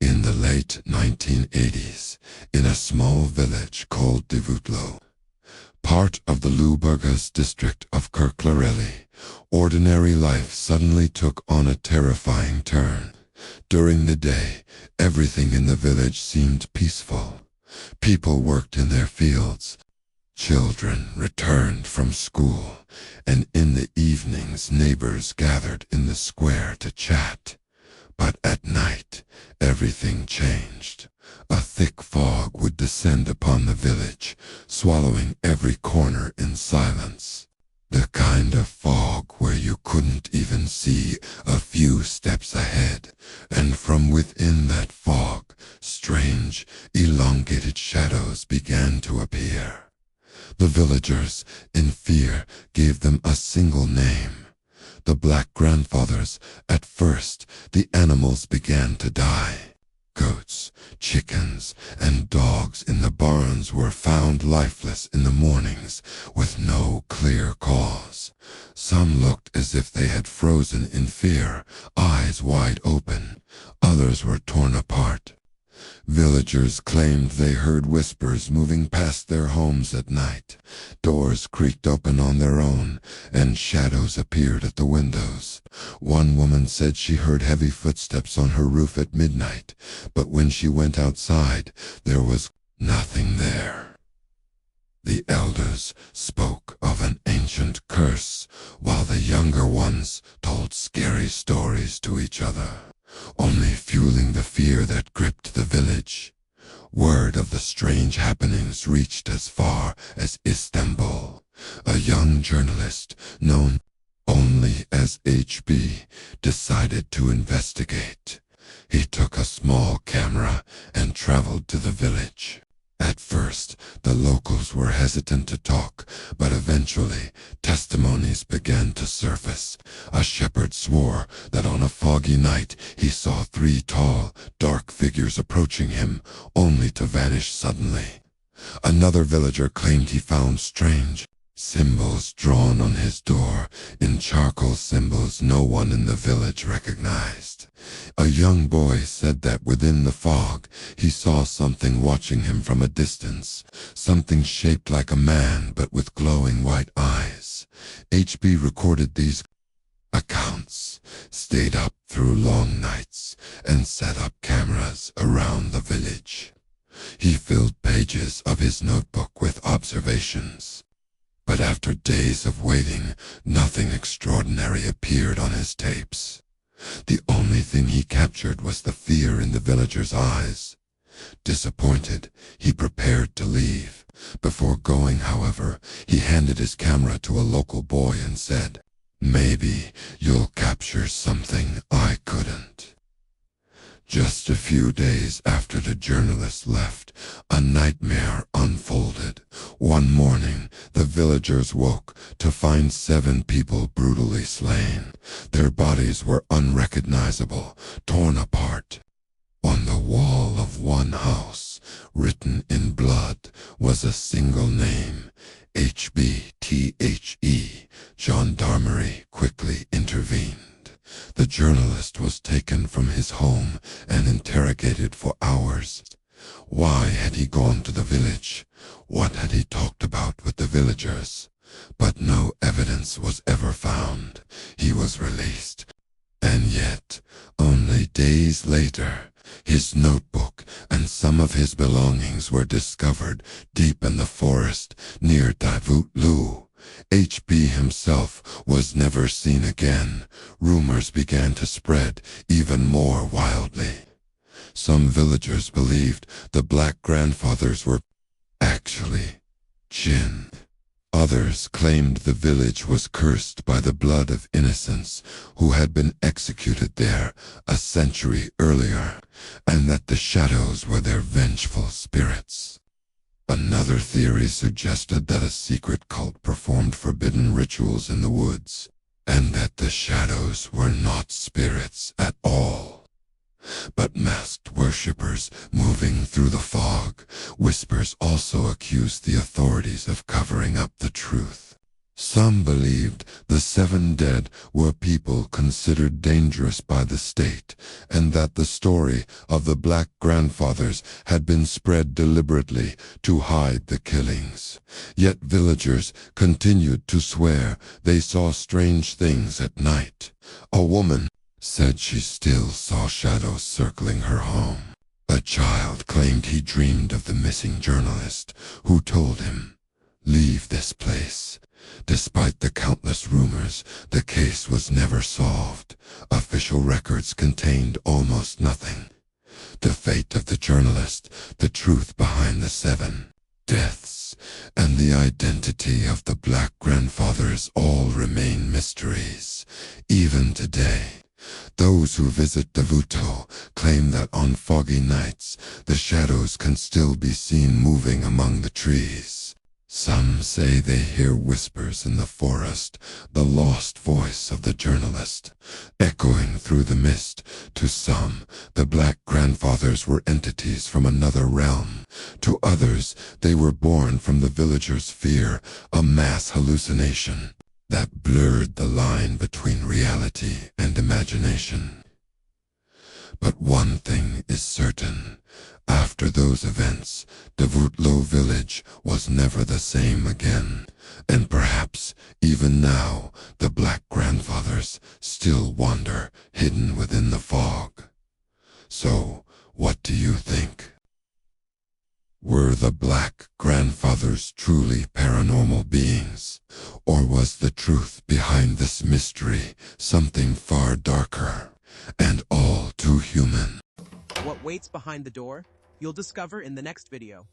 In the late 1980s, in a small village called Devutlo, part of the Luburgas district of Kirklareli, ordinary life suddenly took on a terrifying turn. During the day, everything in the village seemed peaceful. People worked in their fields. Children returned from school, and in the evenings neighbors gathered in the square to chat. But at night, everything changed. A thick fog would descend upon the village, swallowing every corner in silence. The kind of fog where you couldn't even see a few steps ahead, and from within that fog, strange, elongated shadows began to appear. The villagers, in fear, gave them a single name. The Black Grandfathers. At first, the animals began to die. Goats, chickens, and dogs in the barns were found lifeless in the mornings with no clear cause. Some looked as if they had frozen in fear, eyes wide open. Others were torn apart. Villagers claimed they heard whispers moving past their homes at night. Doors creaked open on their own, and shadows appeared at the windows. One woman said she heard heavy footsteps on her roof at midnight, but when she went outside, there was nothing there. The elders spoke of an ancient curse, while the younger ones told scary stories to each other, only fueling the fear that gripped the village. Word of the strange happenings reached as far as Istanbul. A young journalist, known only as HB, decided to investigate. He took a small camera and traveled to the village. At first, the locals were hesitant to talk, but eventually, testimonies began to surface. A shepherd swore that on a foggy night he saw 3 tall, dark figures approaching him, only to vanish suddenly. Another villager claimed he found strange symbols drawn on his door, in charcoal symbols no one in the village recognized. A young boy said that within the fog, he saw something watching him from a distance, something shaped like a man but with glowing white eyes. HB recorded these accounts, stayed up through long nights, and set up cameras around the village. He filled pages of his notebook with observations. But after days of waiting, nothing extraordinary appeared on his tapes. The only thing he captured was the fear in the villagers' eyes. Disappointed, he prepared to leave. Before going, however, he handed his camera to a local boy and said, "Maybe you'll capture something I couldn't." Just a few days after the journalist left, a nightmare unfolded. One morning, the villagers woke to find 7 people brutally slain. Their bodies were unrecognizable, torn apart. On the wall of one house, written in blood, was a single name, HBTHE. Gendarmerie quickly intervened. The journalist was taken from his home and interrogated for hours. Why had he gone to the village? What had he talked about with the villagers? But no evidence was ever found. He was released. And yet, only days later, his notebook and some of his belongings were discovered deep in the forest near Davutlu. HB himself was never seen again. Rumors began to spread even more wildly. Some villagers believed the Black Grandfathers were actually jinn. Others claimed the village was cursed by the blood of innocents who had been executed there a century earlier, and that the shadows were their vengeful spirits. Another theory suggested that a secret cult performed forbidden rituals in the woods, and that the shadows were not spirits at all, but masked worshippers moving through the fog. Whispers also accused the authorities of covering up the truth. Some believed the 7 dead were people considered dangerous by the state, and that the story of the Black Grandfathers had been spread deliberately to hide the killings. Yet villagers continued to swear they saw strange things at night. A woman said she still saw shadows circling her home. A child claimed he dreamed of the missing journalist, who told him, "Leave this place." Despite the countless rumors, the case was never solved. Official records contained almost nothing. The fate of the journalist, the truth behind the 7 deaths, and the identity of the Black Grandfathers all remain mysteries. Even today, those who visit Devuto claim that on foggy nights, the shadows can still be seen moving among the trees. Some say they hear whispers in the forest, the lost voice of the journalist, echoing through the mist. To some, the Black Grandfathers were entities from another realm. To others, they were born from the villagers' fear, a mass hallucination that blurred the line between reality and imagination. But one thing is certain. After those events, Devutlo village was never the same again. And perhaps, even now, the Black Grandfathers still wander, hidden within the fog. So, what do you think? Were the Black Grandfathers truly paranormal beings? Or was the truth behind this mystery something far darker and all too human? What waits behind the door, you'll discover in the next video.